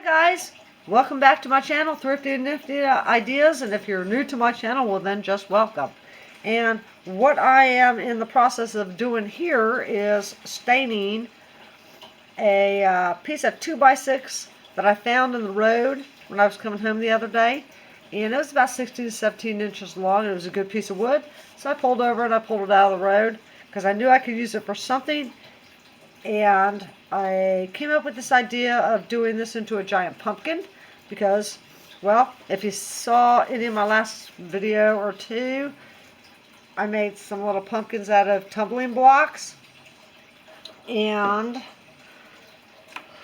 guys, welcome back to my channel, Thrifty and Nifty Ideas, and if you're new to my channel, well then just welcome. And what I am in the process of doing here is staining a piece of 2x6 that I found in the road when I was coming home the other day, and it was about 16 to 17 inches long, and it was a good piece of wood, so I pulled over and I pulled it out of the road because I knew I could use it for something. And I came up with this idea of doing this into a giant pumpkin because, well, if you saw any of my last video or two, I made some little pumpkins out of tumbling blocks and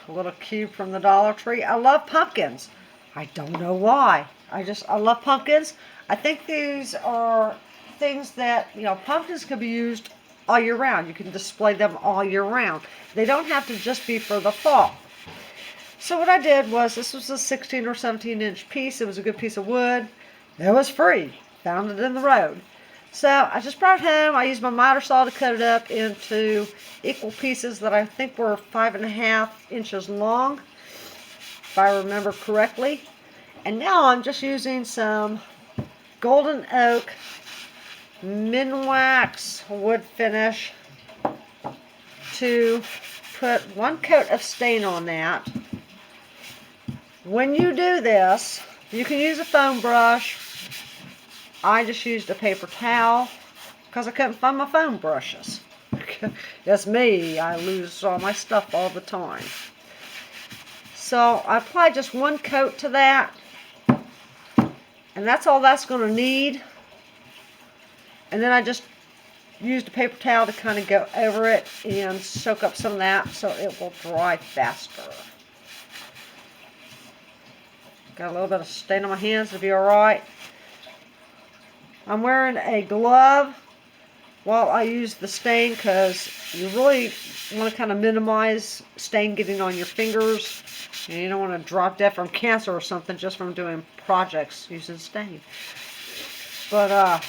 a little cube from the Dollar Tree. I love pumpkins. I don't know why. I love pumpkins. I think these are things that, pumpkins can be used all year round. You can display them all year round. They don't have to just be for the fall. So what I did was, this was a 16 or 17 inch piece. It was a good piece of wood. It was free. Found it in the road. So I just brought it home. I used my miter saw to cut it up into equal pieces that I think were 5.5 inches long, if I remember correctly. And now I'm just using some Golden Oak Minwax wood finish to put one coat of stain on that. When you do this, you can use a foam brush. I just used a paper towel because I couldn't find my foam brushes. That's me. I lose all my stuff all the time. So I applied just one coat to that, and that's all that's going to need. And then I just used a paper towel to kind of go over it and soak up some of that so it will dry faster. Got a little bit of stain on my hands, it'll be alright. I'm wearing a glove while I use the stain because you really want to kind of minimize stain getting on your fingers. And you don't want to drop dead from cancer or something just from doing projects using stain. But,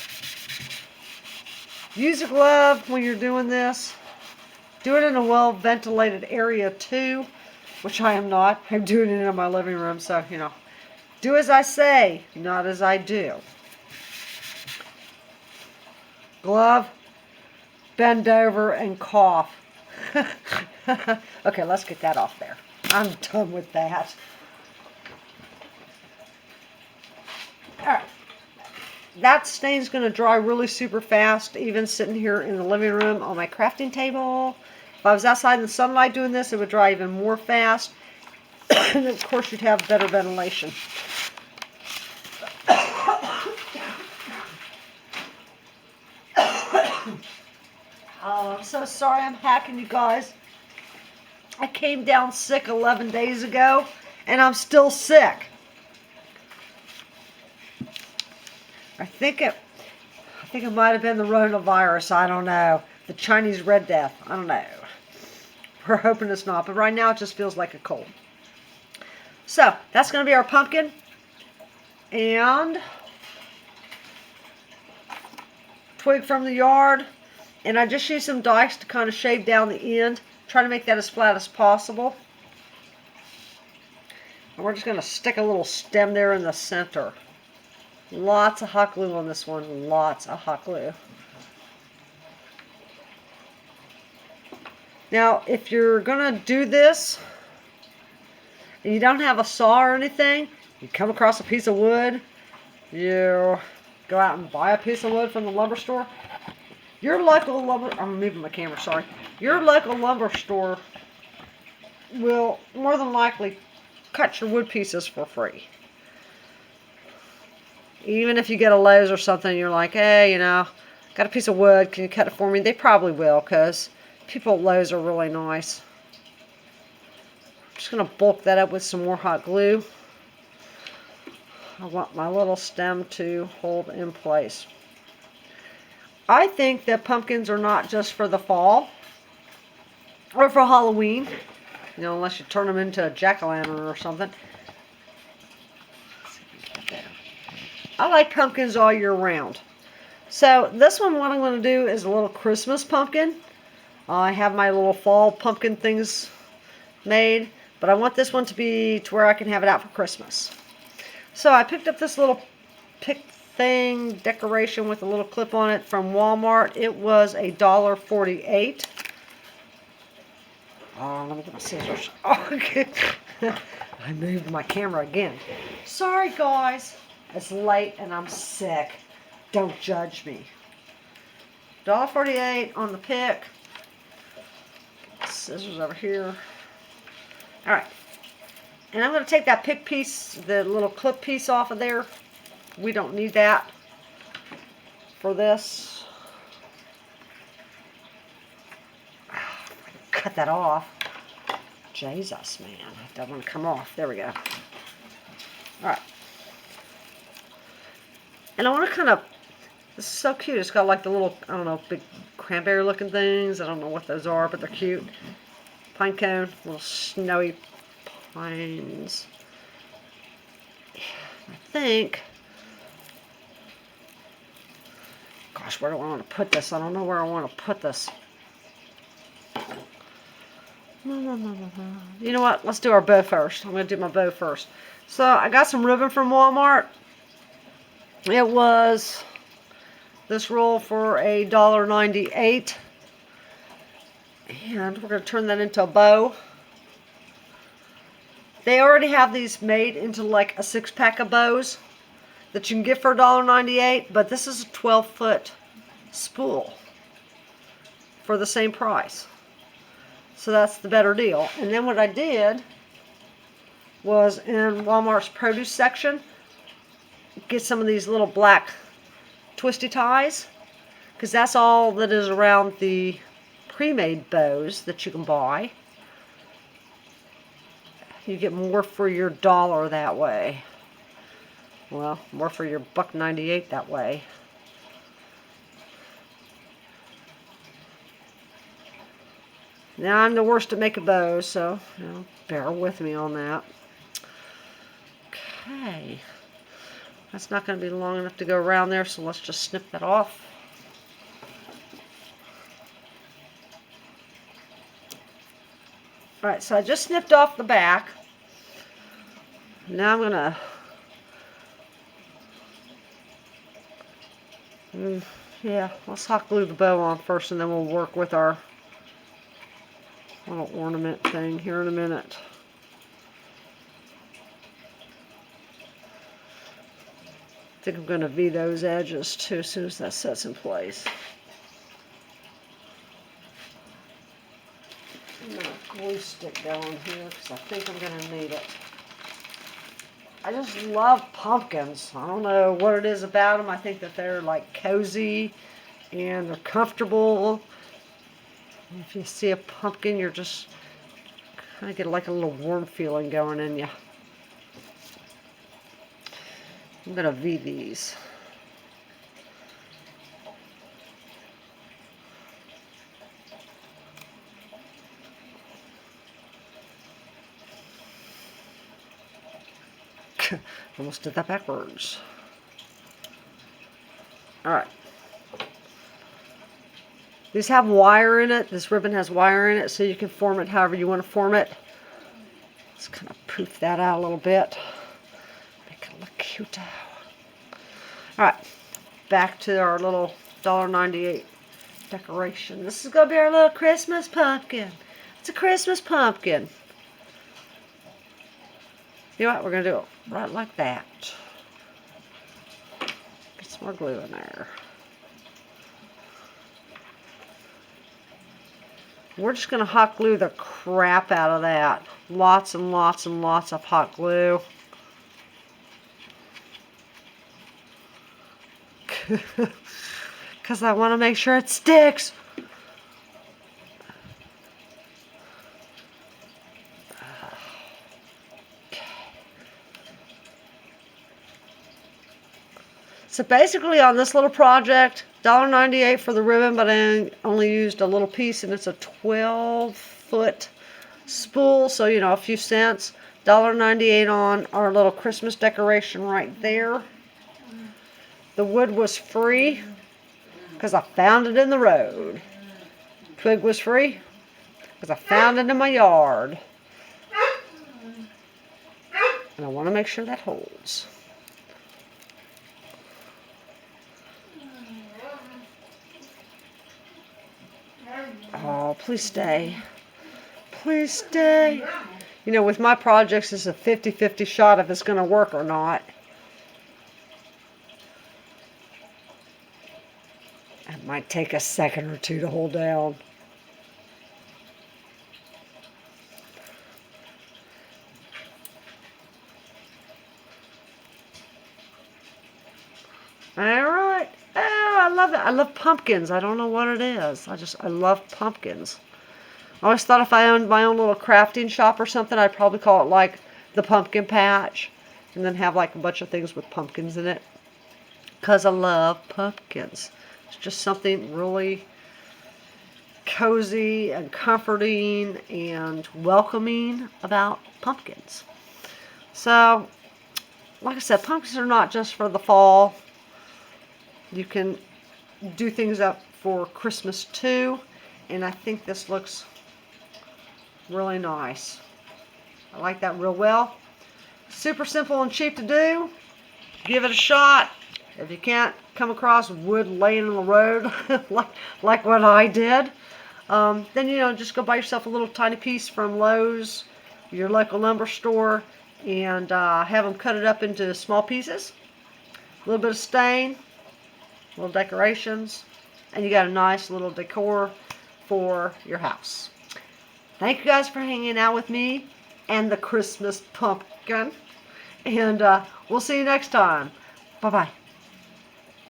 use a glove when you're doing this. Do it in a well-ventilated area too, which I am not. I'm doing it in my living room, so, do as I say, not as I do. Glove, bend over, and cough. Okay, let's get that off there. I'm done with that. Alright. That stain's going to dry really super fast, even sitting here in the living room on my crafting table. If I was outside in the sunlight doing this, it would dry even more fast. And of course, you'd have better ventilation. Oh, I'm so sorry I'm hacking, you guys. I came down sick 11 days ago, and I'm still sick. I think it might have been the coronavirus. I don't know. The Chinese Red Death. I don't know. We're hoping it's not. But right now it just feels like a cold. So that's going to be our pumpkin. And twig from the yard. And I just used some dice to kind of shave down the end. Try to make that as flat as possible. And we're just going to stick a little stem there in the center. Lots of hot glue on this one. Lots of hot glue. Now, if you're going to do this, and you don't have a saw or anything, you come across a piece of wood, you go out and buy a piece of wood from the lumber store. Your local lumber, I'm moving my camera, sorry. Your local lumber store will more than likely cut your wood pieces for free. Even if you get a Lowe's or something, you're like, hey, got a piece of wood, can you cut it for me? They probably will, because people at Lowe's are really nice. I'm just going to bulk that up with some more hot glue. I want my little stem to hold in place. I think that pumpkins are not just for the fall or for Halloween, unless you turn them into a jack-o'-lantern or something. I like pumpkins all year round. So this one, what I'm going to do is a little Christmas pumpkin. I have my little fall pumpkin things made. But I want this one to be to where I can have it out for Christmas. So I picked up this little pick thing decoration with a little clip on it from Walmart. It was $1.48. Oh, let me get my scissors. Oh, okay. I moved my camera again. Sorry, guys. It's late and I'm sick. Don't judge me. $1.48 on the pick. Scissors over here. Alright. And I'm going to take that pick piece, the little clip piece off of there. We don't need that for this. Cut that off. Jesus, man. That one come off. There we go. Alright. And I want to kind of, this is so cute. It's got like the little, I don't know, big cranberry looking things. I don't know what those are, but they're cute. Pine cone, little snowy pines. I think, gosh, where do I want to put this? I don't know where I want to put this. You know what? Let's do our bow first. I'm going to do my bow first. So I got some ribbon from Walmart. It was this roll for $1.98. And we're going to turn that into a bow. They already have these made into like a 6-pack of bows that you can get for $1.98. But this is a 12-foot spool for the same price. So that's the better deal. And then what I did was in Walmart's produce section, get some of these little black twisty ties, because that's all that is around the pre-made bows that you can buy. You get more for your dollar that way. Well, more for your $1.98 that way. Now I'm the worst at making bows, so bear with me on that. Okay. That's not going to be long enough to go around there, so let's just snip that off. Alright, so I just snipped off the back. Now I'm going to... yeah, let's hot glue the bow on first, and then we'll work with our little ornament thing here in a minute. I think I'm going to V those edges too as soon as that sets in place. I'm going to glue stick going here because I think I'm going to need it. I just love pumpkins. I don't know what it is about them. I think that they're like cozy and they're comfortable. If you see a pumpkin, you're just kind of get like a little warm feeling going in you. I'm going to V these. Almost did that backwards. Alright. These have wire in it. This ribbon has wire in it, so you can form it however you want to form it. Let's kind of poof that out a little bit. Make it look cute. Alright, back to our little $1.98 decoration. This is going to be our little Christmas pumpkin. It's a Christmas pumpkin. You know what? We're going to do it right like that. Get some more glue in there. We're just going to hot glue the crap out of that. Lots and lots and lots of hot glue. Because I want to make sure it sticks. So basically on this little project, $1.98 for the ribbon, but I only used a little piece, and it's a 12-foot spool, so you know, a few cents. $1.98 on our little Christmas decoration right there. The wood was free because I found it in the road. Twig was free because I found it in my yard. And I want to make sure that holds. Oh, please stay. Please stay. You know, with my projects, it's a 50-50 shot if it's going to work or not. It might take a second or two to hold down. All right. Oh, I love it. I love pumpkins. I don't know what it is. I love pumpkins. I always thought if I owned my own little crafting shop or something, I'd probably call it like the pumpkin patch. And then have like a bunch of things with pumpkins in it. Because I love pumpkins. It's just something really cozy and comforting and welcoming about pumpkins. So, like I said, pumpkins are not just for the fall. You can do things up for Christmas too. And I think this looks really nice. I like that real well. Super simple and cheap to do. Give it a shot. If you can't come across wood laying on the road like what I did, then, you know, just go buy yourself a little tiny piece from Lowe's, your local lumber store, and have them cut it up into small pieces. A little bit of stain, little decorations, and you got a nice little decor for your house. Thank you guys for hanging out with me and the Christmas pumpkin, and we'll see you next time. Bye-bye.